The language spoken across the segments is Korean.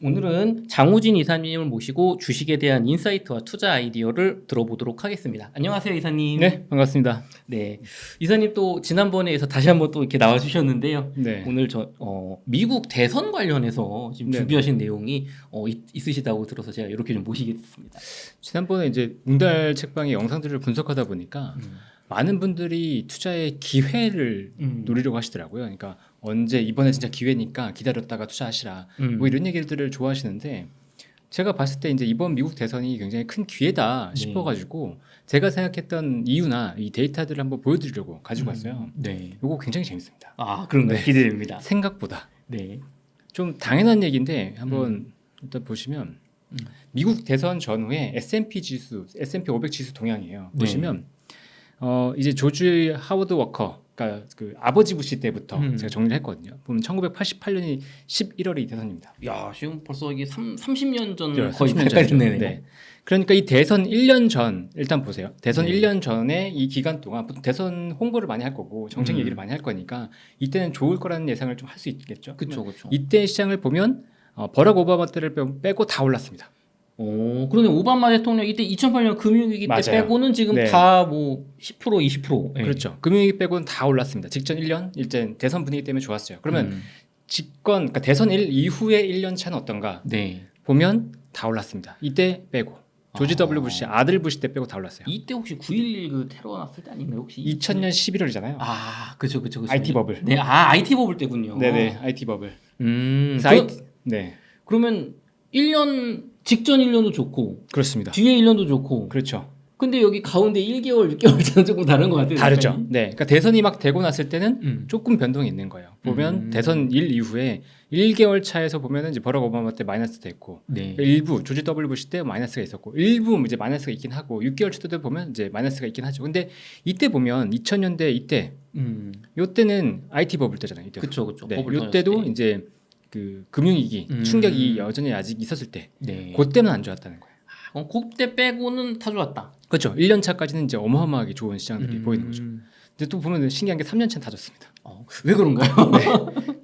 오늘은 장우진 이사님을 모시고 주식에 대한 인사이트와 투자 아이디어를 들어보도록 하겠습니다. 안녕하세요, 이사님. 네, 반갑습니다. 네, 이사님 또 지난번에서 다시 한번 또 이렇게 나와주셨는데요. 네. 오늘 미국 대선 관련해서 지금 네. 준비하신 내용이 있으시다고 들어서 제가 이렇게 좀 모시게 됐습니다. 지난번에 이제 웅달 책방의 영상들을 분석하다 보니까 많은 분들이 투자의 기회를 노리려고 하시더라고요. 그러니까 언제 이번에 진짜 기회니까 기다렸다가 투자하시라. 뭐 이런 얘기들을 좋아하시는데 제가 봤을 때 이제 이번 미국 대선이 굉장히 큰 기회다 싶어가지고 제가 생각했던 이유나 이 데이터들을 한번 보여드리려고 가지고 왔어요. 네. 이거 굉장히 재밌습니다. 아, 그런가요? 네. 기대됩니다. 생각보다 네. 좀 당연한 얘기인데 한번 일단 보시면 미국 대선 전후에 S&P 지수, S&P 500 지수 동향이에요. 네. 보시면 이제 조지 하워드 워커, 그러니까 그 아버지 부시 때부터 제가 정리를 했거든요. 보면 1988년이 11월이 대선입니다. 야, 지금 벌써 이게 30년 전 네, 거의 30년 가까이 전이죠. 됐네요. 네. 그러니까 이 대선 1년 전 일단 보세요. 대선 네. 1년 전에 이 기간 동안 보통 대선 홍보를 많이 할 거고 정책 얘기를 많이 할 거니까 이때는 좋을 거라는 예상을 좀 할 수 있겠죠. 그렇죠, 그렇죠. 이때 시장을 보면 버락 오바마 때를 빼고 다 올랐습니다. 그러네. 오바마 대통령 이때 2008년 금융위기 때 맞아요. 빼고는 지금 네. 다 뭐 10% 20%. 예. 그렇죠. 금융위기 빼고는 다 올랐습니다. 직전 1년 일단 대선 분위기 때문에 좋았어요. 그러면 그러니까 대선 이후의 1년 차는 어떤가 네. 보면 다 올랐습니다. 이때 빼고 조지 W 부시 아들 부시 때 빼고 다 올랐어요. 이때 혹시 9.11 그 테러 났을 때 아닌가요? 혹시 2000년 11월이잖아요. 아, 그죠. IT 버블. 네, IT 버블 때군요. 네네, IT 버블. 네, 그러면 1년 직전 1년도 좋고 그렇습니다. 뒤에 1년도 좋고. 그렇죠. 근데 여기 가운데 1개월, 6개월 차는 조금 다른 것 같아요. 다르죠. 약간이. 네, 그러니까 대선이 막 되고 났을 때는 조금 변동이 있는 거예요. 보면 대선 일 이후에 1개월 차에서 보면은 이제 버락 오바마 때 마이너스 됐고, 네. 일부 조지 W 부시 때 마이너스가 있었고, 일부 이제 마이너스가 있긴 하고, 6개월 차 때도 보면 이제 마이너스가 있긴 하죠. 근데 이때 보면 2000년대 이때, 요때는 IT 버블 때잖아요. 이때. 그렇죠. 네, 버블 요때도 터졌을 때. 이제 그 금융위기 충격이 여전히 아직 있었을 때, 네. 그때는 안 좋았다는 거예요. 그럼 그때 빼고는 다 좋았다. 그렇죠. 1년 차까지는 이제 어마어마하게 좋은 시장들이 보이는 거죠. 근데 또 보면 신기한 게 3년 차는 다 좋습니다. 왜 그런가요?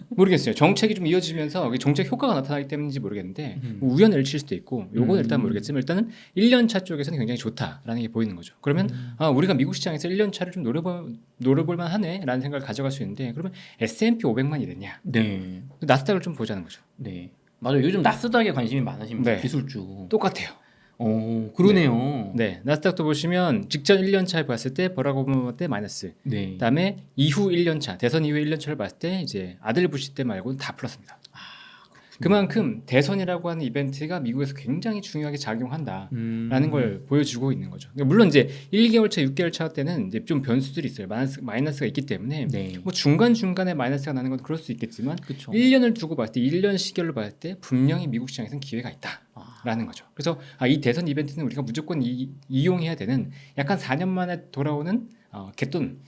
모르겠어요. 정책이 좀 이어지면서 정책 효과가 나타나기 때문인지 모르겠는데 뭐 우연을 일칠 수도 있고 요건 일단 모르겠지만 일단은 1년 차 쪽에서는 굉장히 좋다라는 게 보이는 거죠. 그러면 우리가 미국 시장에서 1년 차를 좀 노려볼 만하네라는 생각을 가져갈 수 있는데 그러면 S&P 500만 이랬냐? 네. 나스닥을 좀 보자는 거죠. 네. 맞아요. 요즘 나스닥에 관심이 많으십니다. 네. 기술주. 똑같아요. 그러네요. 네, 나스닥도 보시면 직전 1년 차에 봤을 때 버락 오바마 때 마이너스. 네. 그다음에 이후 1년 차, 대선 이후 1년 차를 봤을 때 이제 아들 부시 때 말고는 다 플러스입니다. 그만큼 대선이라고 하는 이벤트가 미국에서 굉장히 중요하게 작용한다라는 걸 보여주고 있는 거죠. 물론 이제 1개월 차, 6개월 차 때는 이제 좀 변수들이 있어요. 마이너스가 있기 때문에 네. 뭐 중간중간에 마이너스가 나는 건 그럴 수 있겠지만 그쵸. 1년을 두고 봤을 때 1년 시결로 봤을 때 분명히 미국 시장에서는 기회가 있다라는 거죠. 그래서 이 대선 이벤트는 우리가 무조건 이용해야 되는 약간 4년 만에 돌아오는 개돈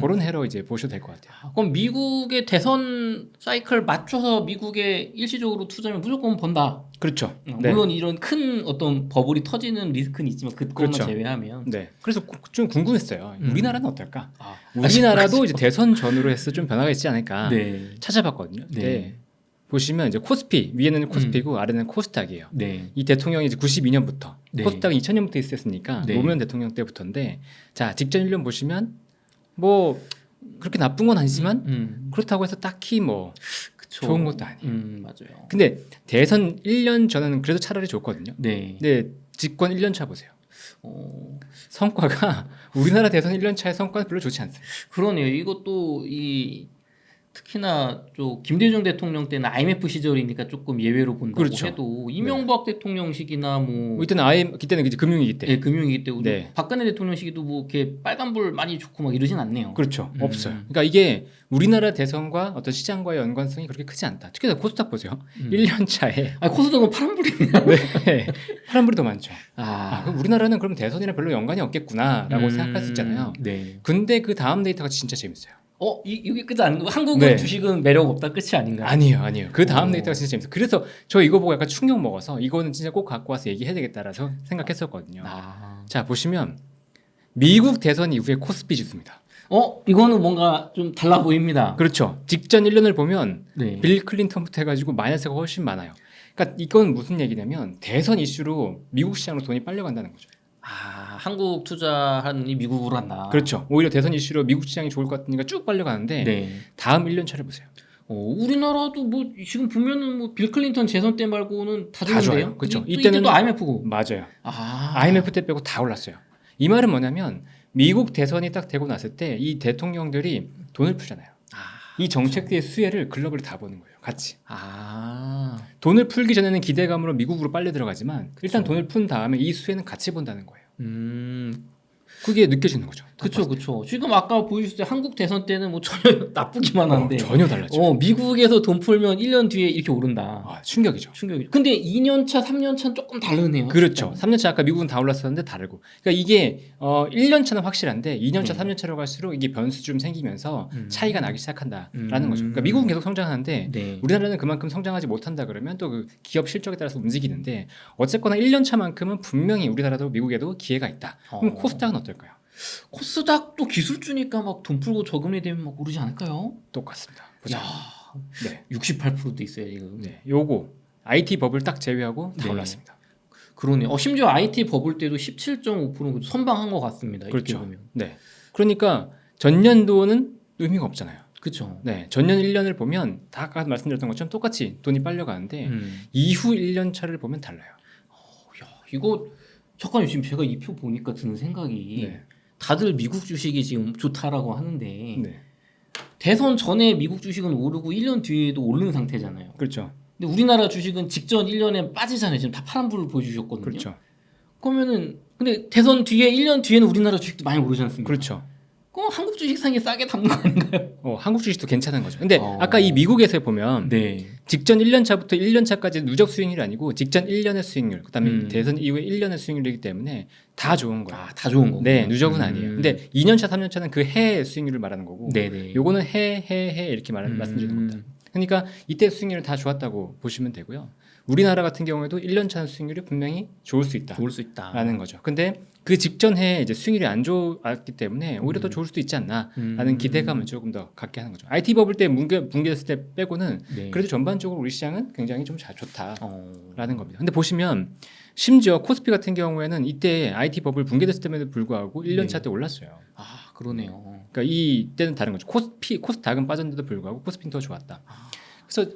그런 해로 이제 보셔도 될 것 같아요. 그럼 미국의 대선 사이클 맞춰서 미국에 일시적으로 투자하면 무조건 번다. 그렇죠. 네. 물론 이런 큰 어떤 버블이 터지는 리스크는 있지만 그것만 그렇죠. 제외하면. 네. 그래서 좀 궁금했어요. 우리나라는 어떨까? 아, 우리나라도 이제 대선 전후로 해서 좀 변화가 있지 않을까 네. 찾아봤거든요. 네. 네. 보시면 이제 코스피 위에는 코스피고 아래는 코스닥이에요. 네. 이 대통령이 이제 92년부터 네. 코스닥은 2000년부터 있었으니까 네. 노무현 대통령 때부터인데 자 직전 1년 보시면 뭐 그렇게 나쁜 건 아니지만 그렇다고 해서 딱히 뭐 그쵸. 좋은 것도 아니에요. 맞아요. 근데 대선 1년 전에는 그래도 차라리 좋거든요. 네. 근데 집권 1년 차 보세요. 성과가 우리나라 대선 1년 차의 성과는 별로 좋지 않습니다. 그러네요. 이것도 특히나 김대중 대통령 때는 IMF 시절이니까 조금 예외로 본다고 그렇죠. 해도 이명박 대통령 시기나 뭐 그때는 이제 금융위기 때. 네, 금융위기 때 네. 박근혜 대통령 시기도 뭐 이렇게 빨간불 많이 좋고 막 이러진 않네요. 그렇죠. 없어요. 그러니까 이게 우리나라 대선과 어떤 시장과의 연관성이 그렇게 크지 않다. 특히나 코스닥 보세요. 1년 차에 코스닥은 파란불이네요. 네. 파란불이 더 많죠. 그럼 우리나라는 그럼 대선이랑 별로 연관이 없겠구나라고 생각할 수 있잖아요. 네. 근데 그 다음 데이터가 진짜 재밌어요. 이게 끝이 아닌 거. 한국은 네. 주식은 매력 없다 끝이 아닌가요? 아니에요. 그 다음 데이터가 진짜 재밌어요. 그래서 저 이거 보고 약간 충격 먹어서 이거는 진짜 꼭 갖고 와서 얘기해야 되겠다라서 생각했었거든요. 자 보시면 미국 대선 이후의 코스피 지수입니다. 이거는 뭔가 좀 달라 보입니다. 그렇죠. 직전 1년을 보면 네. 빌 클린턴부터 해가지고 마이너스가 훨씬 많아요. 그러니까 이건 무슨 얘기냐면 대선 이슈로 미국 시장으로 돈이 빨려간다는 거죠. 아, 한국 투자하니 미국으로 한다. 그렇죠. 오히려 대선 이슈로 미국 시장이 좋을 것 같으니까 쭉 빨려가는데 네. 다음 1년 차를 보세요. 우리나라도 뭐 지금 보면은 뭐 빌 클린턴 재선 때 말고는 다 다 좋은데요. 좋아요. 그렇죠. 이때도 IMF고. 맞아요. 아, IMF 때 빼고 다 올랐어요. 이 말은 뭐냐면 미국 대선이 딱 되고 났을 때 이 대통령들이 돈을 풀잖아요. 아, 이 정책의 수혜를 글로벌이 다 보는 거예요. 같이. 아, 돈을 풀기 전에는 기대감으로 미국으로 빨려 들어가지만 일단 그쵸. 돈을 푼 다음에 이 수혜는 같이 본다는 거예요. 음, 그게 느껴지는 거죠. 그쵸, 그쵸. 지금 아까 보여주셨을 때 한국 대선 때는 뭐 전혀 나쁘기만 한데, 전혀 달라져. 미국에서 돈 풀면 1년 뒤에 이렇게 오른다. 충격이죠. 충격이. 근데 2년 차, 3년 차는 조금 다르네요. 그렇죠. 진짜. 3년 차 아까 미국은 다 올랐었는데 다르고. 그러니까 이게 1년 차는 확실한데 2년 차, 네. 3년 차로 갈수록 이게 변수 좀 생기면서 차이가 나기 시작한다라는 음. 거죠. 그러니까 미국은 계속 성장하는데 네. 우리나라는 그만큼 성장하지 못한다 그러면 또 그 기업 실적에 따라서 움직이는데 어쨌거나 1년 차만큼은 분명히 우리나라도 미국에도 기회가 있다. 그럼 코스닥은 어떨까요? 코스닥도 기술주니까 막 돈 풀고 저금리 되면 막 오르지 않을까요? 똑같습니다. 보자. 야, 네. 68%도 있어요 지금. 네. 요거 IT 버블 딱 제외하고 다 네. 올랐습니다. 그러네요. 심지어 IT 버블 때도 17.5% 선방한 것 같습니다. 이렇게 그렇죠. 보면. 네. 그러니까 전년도는 의미가 없잖아요. 그렇죠. 네, 전년 1년을 보면 다 아까 말씀드렸던 것처럼 똑같이 돈이 빨려가는데 음. 이후 1년 차를 보면 달라요. 야, 이거 잠깐요. 지금 제가 이 표 보니까 드는 생각이 네. 다들 미국 주식이 지금 좋다라고 하는데 네, 대선 전에 미국 주식은 오르고 1년 뒤에도 오르는 상태잖아요. 그렇죠, 근데 우리나라 주식은 직전 1년에 빠지잖아요. 지금 다 파란불을 보여주셨거든요. 그렇죠, 그러면은 근데 대선 뒤에 1년 뒤에는 우리나라 주식도 많이 오르지 않습니까? 그렇죠. 그럼 한국 주식 상에 싸게 담는 거 아닌가요? 한국 주식도 괜찮은 거죠. 근데 어. 아까 이 미국에서 보면 네. 직전 1년 차부터 1년 차까지 누적 수익률이 아니고 직전 1년의 수익률, 그다음에 대선 이후에 1년의 수익률이기 때문에 다 좋은 거예요. 아, 다 좋은 거고. 네, 누적은 아니에요. 근데 2년 차, 3년 차는 그 해의 수익률을 말하는 거고, 네네. 요거는 해 이렇게 말씀드리는 겁니다. 그러니까 이때 수익률이 다 좋았다고 보시면 되고요. 우리나라 같은 경우에도 1년 차 수익률이 분명히 좋을 수 있다. 좋을 수 있다. 라는 거죠. 근데 그 직전 해에 이제 수익률이 안 좋았기 때문에 오히려 더 좋을 수도 있지 않나라는 기대감을 조금 더 갖게 하는 거죠. IT 버블 때 붕괴됐을 때 빼고는 네. 그래도 전반적으로 우리 시장은 굉장히 좀 잘 좋다라는 어. 겁니다. 근데 보시면 심지어 코스피 같은 경우에는 이때 IT 버블 붕괴됐을 때에도 불구하고 1년 차 때 올랐어요. 아, 그러네요. 그러니까 이때는 다른 거죠. 코스닥은 빠졌는데도 불구하고 코스피는 더 좋았다. 그래서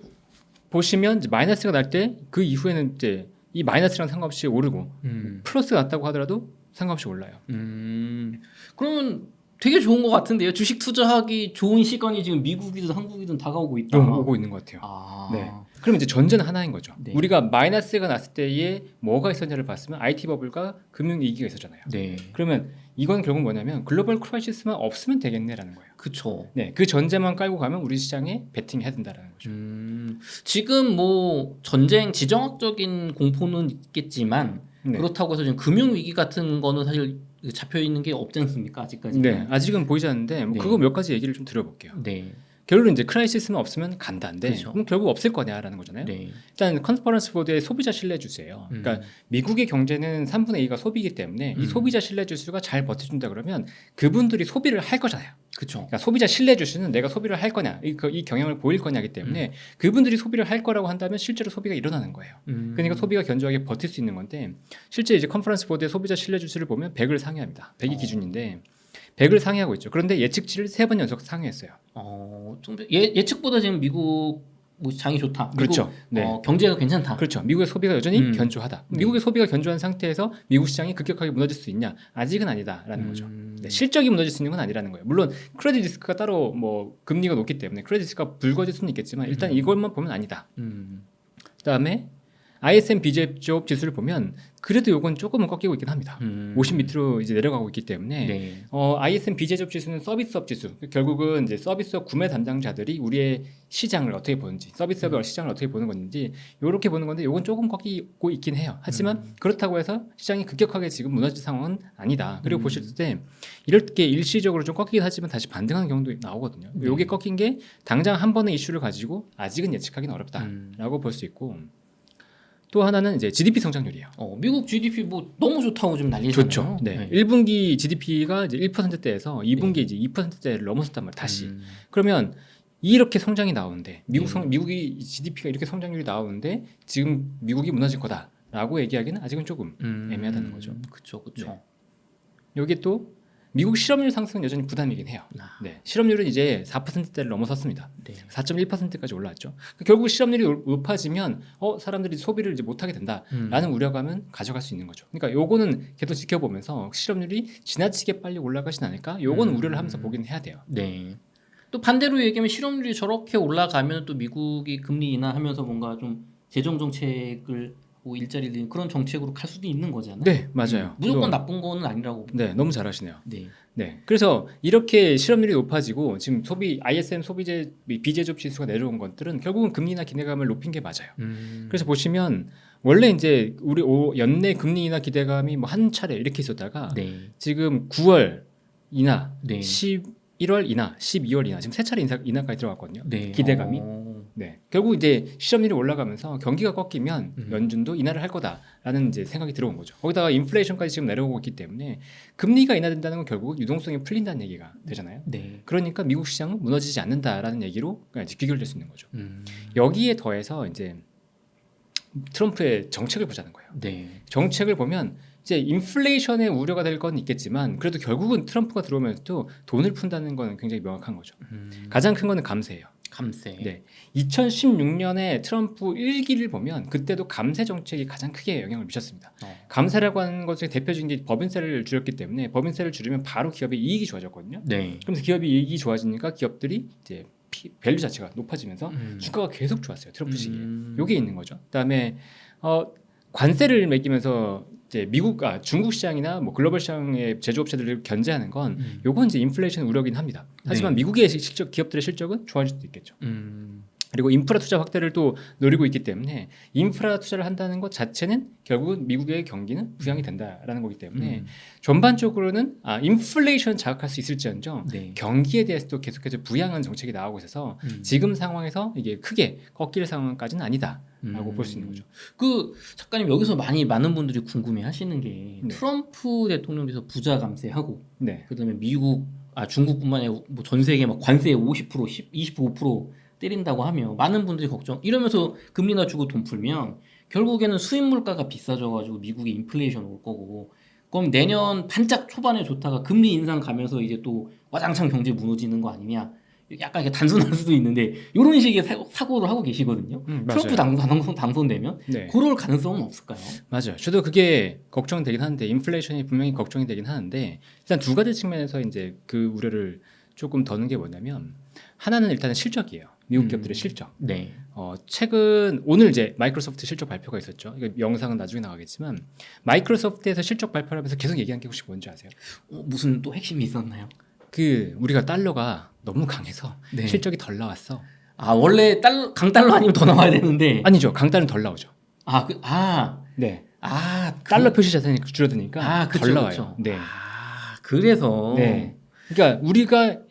보시면 이제 마이너스가 날 때 그 이후에는 이제 이 마이너스랑 상관없이 오르고 플러스가 났다고 하더라도 상관없이 올라요. 그러면 되게 좋은 것 같은데요. 주식 투자하기 좋은 시간이 지금 미국이든 한국이든 다가오고 있다. 오고 있는 것 같아요. 아. 네. 그럼 이제 전제는 하나인 거죠. 네. 우리가 마이너스가 났을 때에 뭐가 있었냐를 봤으면 IT 버블과 금융 위기가 있었잖아요. 네. 그러면 이건 결국 뭐냐면 글로벌 크라이시스만 없으면 되겠네라는 거예요. 그쵸. 네, 그 전제만 깔고 가면 우리 시장에 베팅해야 된다라는 거죠. 지금 뭐 전쟁 지정학적인 공포는 있겠지만 네. 그렇다고 해서 지금 금융 위기 같은 거는 사실 잡혀 있는 게 없지 않습니까? 아직까지. 네, 아직은 보이지 않는데 뭐 네. 그거 몇 가지 얘기를 좀 드려볼게요. 네. 결론은 이제 크라이시스만 없으면 간다인데 그렇죠. 그럼 결국 없을 거냐라는 거잖아요. 네. 일단 컨퍼런스 보드의 소비자 신뢰 지수예요. 그러니까 미국의 경제는 3분의 2가 소비이기 때문에 이 소비자 신뢰 지수가 잘 버텨준다 그러면 그분들이 소비를 할 거잖아요. 그렇죠. 그러니까 소비자 신뢰 지수는 내가 소비를 할 거냐, 이 경향을 보일 거냐기 때문에 그분들이 소비를 할 거라고 한다면 실제로 소비가 일어나는 거예요. 그러니까 소비가 견조하게 버틸 수 있는 건데 실제 이제 컨퍼런스 보드의 소비자 신뢰 지수를 보면 100을 상회합니다. 100이 기준인데 100을 상회하고 있죠. 그런데 예측치를 3번 연속 상회했어요. 좀 예측보다 지금 미국 뭐 장이 좋다. 미국, 그렇죠. 네. 경제가 괜찮다. 그렇죠. 미국의 소비가 여전히 견조하다. 미국의 소비가 견조한 상태에서 미국 시장이 급격하게 무너질 수 있냐? 아직은 아니다라는 거죠. 네, 실적이 무너질 수 있는 건 아니라는 거예요. 물론 크레딧 리스크가 따로 뭐 금리가 높기 때문에 크레딧 리스크가 불거질 수는 있겠지만 일단 이것만 보면 아니다. 그다음에 ISM 비제조업 지수를 보면 그래도 요건 조금은 꺾이고 있긴 합니다. 50 밑으로 이제 내려가고 있기 때문에 네. ISM 비제조업 지수는 서비스업 지수. 결국은 이제 서비스업 구매 담당자들이 우리의 시장을 어떻게 보는지, 서비스업 시장을 어떻게 보는 건지 요렇게 보는 건데 요건 조금 꺾이고 있긴 해요. 하지만 그렇다고 해서 시장이 급격하게 지금 무너질 상황은 아니다. 그리고 보실 때 이렇게 일시적으로 좀 꺾이긴 하지만 다시 반등하는 경우도 나오거든요. 요게 꺾인 게 당장 한 번의 이슈를 가지고 아직은 예측하기는 어렵다라고 볼 수 있고 또 하나는 이제 GDP 성장률이에요. 미국 GDP 뭐 너무 좋다고 좀 난리잖아요. 좋죠. 네. 1분기 GDP가 이제 1%대에서 2분기 이제 2%대를 넘어섰단 말이에요. 다시. 그러면 이렇게 성장이 나오는데 미국이 GDP가 이렇게 성장률이 나오는데 지금 미국이 무너질 거다라고 얘기하기는 아직은 조금 애매하다는 거죠. 그렇죠. 네. 여기 또 미국 실업률 상승은 여전히 부담이긴 해요. 네, 실업률은 이제 4%대를 넘어섰습니다. 네. 4.1%까지 올라왔죠. 결국 실업률이 높아지면 사람들이 소비를 이제 못하게 된다라는 우려감은 가져갈 수 있는 거죠. 그러니까 요거는 계속 지켜보면서 실업률이 지나치게 빨리 올라가진 않을까? 요거는 우려를 하면서 보긴 해야 돼요. 네. 또 반대로 얘기하면 실업률이 저렇게 올라가면 또 미국이 금리 인하하면서 뭔가 좀 재정 정책을 뭐 일자리를 잃는 그런 정책으로 갈 수도 있는 거잖아요. 네, 맞아요. 무조건 나쁜 거는 아니라고. 네, 너무 잘하시네요. 네. 네, 그래서 이렇게 실업률이 높아지고 지금 ISM 소비재 비제조업 지수가 내려온 것들은 결국은 금리나 기대감을 높인 게 맞아요. 그래서 보시면 원래 이제 우리 연내 금리나 기대감이 뭐 한 차례 이렇게 있었다가 네. 지금 9월 인하, 네. 11월 인하, 12월 인하 지금 세 차례 인하까지 들어갔거든요. 네. 기대감이. 네, 결국 이제 실업률이 올라가면서 경기가 꺾이면 연준도 인하를 할 거다라는 이제 생각이 들어온 거죠. 거기다가 인플레이션까지 지금 내려오고 있기 때문에 금리가 인하된다는 건 결국 유동성이 풀린다는 얘기가 되잖아요. 네. 그러니까 미국 시장은 무너지지 않는다라는 얘기로 이제 귀결될 수 있는 거죠. 여기에 더해서 이제 트럼프의 정책을 보자는 거예요. 네. 정책을 보면 이제 인플레이션의 우려가 될 건 있겠지만 그래도 결국은 트럼프가 들어오면서도 돈을 푼다는 건 굉장히 명확한 거죠. 가장 큰 거는 감세예요. 감세. 네, 2016년에 트럼프 1기를 보면 그때도 감세 정책이 가장 크게 영향을 미쳤습니다. 감세라고 하는 것의 대표적인 게 법인세를 줄였기 때문에 법인세를 줄이면 바로 기업의 이익이 좋아졌거든요. 네. 그러면서 기업의 이익이 좋아지니까 기업들이 이제 밸류 자체가 높아지면서 주가가 계속 좋았어요. 트럼프 시기에. 요게 있는 거죠. 그다음에 관세를 매기면서 이제 중국 시장이나 뭐 글로벌 시장의 제조업체들을 견제하는 건 요건 이제 인플레이션 우려긴 합니다. 하지만 미국의 기업들의 실적은 좋아질 수도 있겠죠. 그리고 인프라 투자 확대를 또 노리고 있기 때문에 인프라 투자를 한다는 것 자체는 결국은 미국의 경기는 부양이 된다라는 거기 때문에 전반적으로는 인플레이션 자극할 수 있을지언정 네. 경기에 대해서도 계속해서 부양한 정책이 나오고 있어서 지금 상황에서 이게 크게 꺾일 상황까지는 아니다라고 볼 수 있는 거죠. 그 작가님 여기서 많은 분들이 궁금해하시는 게 네. 트럼프 대통령께서 부자 감세하고 네. 그다음에 중국뿐만 아니라 뭐 전 세계 막 관세 50%, 25% 때린다고 하면 많은 분들이 이러면서 금리 낮추고 돈 풀면 결국에는 수입 물가가 비싸져가지고 미국에 인플레이션 올 거고 그럼 내년 반짝 초반에 좋다가 금리 인상 가면서 이제 또 와장창 경제 무너지는 거 아니냐 약간 이렇게 단순할 수도 있는데 이런 식의 사고를 하고 계시거든요. 트럼프 당선되면 네. 그럴 가능성은 없을까요? 맞아요. 저도 그게 걱정되긴 하는데 인플레이션이 분명히 걱정이 되긴 하는데 일단 두 가지 측면에서 이제 그 우려를 조금 더는 게 뭐냐면 하나는 일단은 실적이에요. 미국 기업들의 실적. 네. 최근 오늘 이제 마이크로소프트 실적 발표가 있었죠. 이거 영상은 나중에 나가겠지만 마이크로소프트에서 실적 발표를 하면서 계속 얘기한 게 혹시 뭔지 아세요? 무슨 또 핵심이 있었나요? 우리가 달러가 너무 강해서 네. 실적이 덜 나왔어. 원래 강달러 아니면 더 나와야 되는데. 아니죠. 강달러는 덜 나오죠. 네. 달러 표시 자산이 줄어드니까 그쵸, 덜 나와요. 그쵸. 네. 그래서. 네. 그러니까 우리가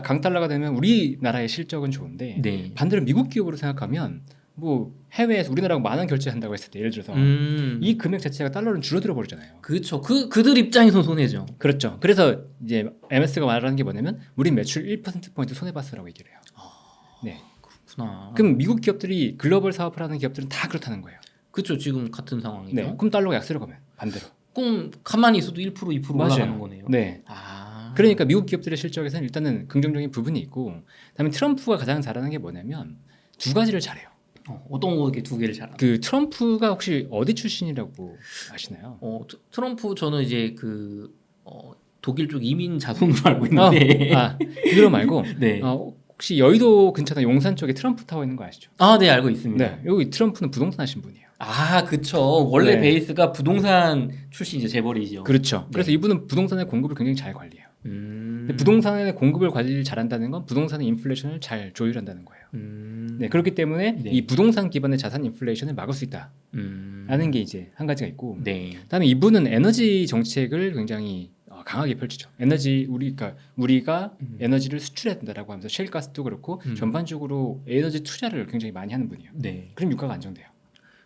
강달러가 되면 우리나라의 실적은 좋은데 네. 반대로 미국 기업으로 생각하면 뭐 해외에서 우리나라가 만 원 결제한다고 했을 때 예를 들어서 이 금액 자체가 달러는 줄어들어 버리잖아요. 그렇죠. 그들 입장에서 손해죠. 그렇죠. 그래서 이제 MS가 말하는 게 뭐냐면 우리 매출 1%포인트 손해봤어라고 얘기를 해요. 네. 그렇구나. 그럼 미국 기업들이 글로벌 사업을 하는 기업들은 다 그렇다는 거예요. 그렇죠. 지금 같은 상황이죠. 네. 그럼 달러가 약세로 가면 반대로. 그럼 가만히 있어도 1% 2% 맞아요. 올라가는 거네요. 네. 그러니까 미국 기업들의 실적에서는 일단은 긍정적인 부분이 있고 그다음에 트럼프가 가장 잘하는 게 뭐냐면 두 가지를 잘해요. 어떤 거 이렇게 두 개를 잘하나? 트럼프가 혹시 어디 출신이라고 아시나요? 트럼프 저는 이제 독일 쪽 이민 자손으로 알고 있는데. 그거 말고 네. 혹시 여의도 근처나 용산 쪽에 트럼프 타워 있는 거 아시죠? 네, 알고 있습니다. 네, 여기 트럼프는 부동산 하신 분이에요. 그쵸. 원래 네. 베이스가 부동산 출신이죠, 재벌이죠. 그렇죠. 네. 그래서 이분은 부동산의 공급을 굉장히 잘 관리해요. 근데 부동산의 공급을 관리를 잘한다는 건 부동산의 인플레이션을 잘 조율한다는 거예요. 네, 그렇기 때문에 네. 이 부동산 기반의 자산 인플레이션을 막을 수 있다라는 게 이제 한 가지가 있고, 네. 그다음에 이분은 에너지 정책을 굉장히 강하게 펼치죠. 우리가 에너지를 수출해야 된다라고 하면서 셰일가스도 그렇고 전반적으로 에너지 투자를 굉장히 많이 하는 분이에요. 네. 그럼 유가가 안정돼요.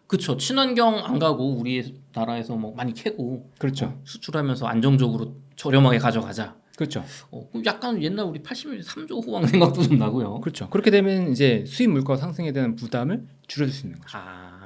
그쵸. 친환경 안 가고 우리 나라에서 뭐 많이 캐고 그렇죠. 수출하면서 안정적으로 저렴하게 가져가자. 그렇죠. 그럼 약간 옛날 우리 80년대 3조 호황 생각도 좀 나고요. 그렇죠. 그렇게 되면 이제 수입 물가 상승에 대한 부담을 줄여줄 수 있는 거죠.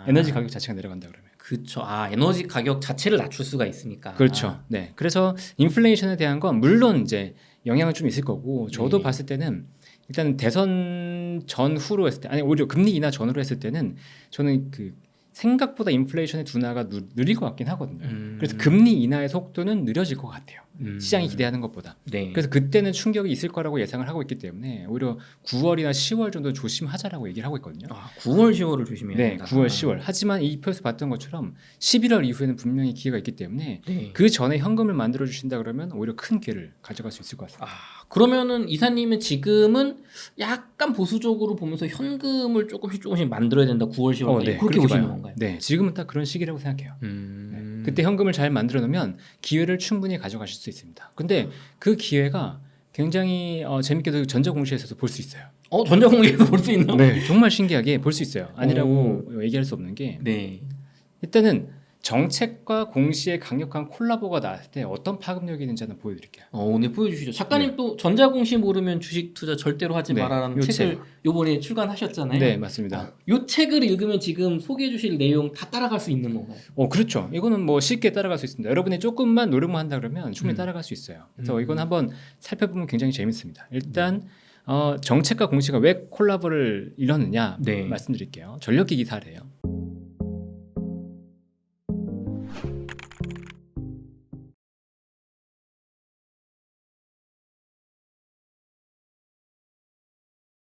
에너지 가격 자체가 내려간다 그러면. 그렇죠. 에너지 가격 자체를 낮출 수가 있으니까. 그렇죠. 네. 그래서 인플레이션에 대한 건 물론 이제 영향은 좀 있을 거고 저도 네. 봤을 때는 일단 대선 전후로 했을 때 아니 오히려 금리 인하 전후로 했을 때는 저는 그 생각보다 인플레이션의 둔화가 느릴 것 같긴 하거든요. 그래서 금리 인하의 속도는 느려질 것 같아요. 시장이 기대하는 것보다. 네. 그래서 그때는 충격이 있을 거라고 예상을 하고 있기 때문에 오히려 9월이나 10월 정도 조심하자라고 얘기를 하고 있거든요. 9월, 10월을 조심해야 네, 된다. 9월, 10월. 하지만 이 표에서 봤던 것처럼 11월 이후에는 분명히 기회가 있기 때문에 네. 그 전에 현금을 만들어 주신다 그러면 오히려 큰 기회를 가져갈 수 있을 것 같습니다. 그러면은 이사님은 지금은 약간 보수적으로 보면서 현금을 조금씩 만들어야 된다. 9월, 10월 네, 그렇게 보시는 봐요. 건가요? 네, 지금은 딱 그런 시기라고 생각해요. 네, 그때 현금을 잘 만들어 놓으면 기회를 충분히 가져가실 수 있습니다. 근데 그 기회가 굉장히 재밌게도 전자공시에서도 볼 수 있어요. 전자공시에서 볼 수 있나요? 네, 정말 신기하게 볼 수 있어요. 아니라고 얘기할 수 없는 게 네. 일단은 정책과 공시의 강력한 콜라보가 나왔을 때 어떤 파급력이 있는지 한번 보여드릴게요. 네, 보여주시죠. 작가님 또 전자공시 모르면 주식 투자 절대로 하지 네, 마라라는 요 책을 요번에 출간하셨잖아요. 네, 맞습니다. 요 책을 읽으면 지금 소개해 주실 내용 다 따라갈 수 있는 건가요? 그렇죠. 이거는 뭐 쉽게 따라갈 수 있습니다. 여러분이 조금만 노력만 한다 그러면 충분히 따라갈 수 있어요. 그래서 이건 한번 살펴보면 굉장히 재밌습니다. 일단 정책과 공시가 왜 콜라보를 이루느냐 네. 말씀드릴게요. 전력기기 사례예요.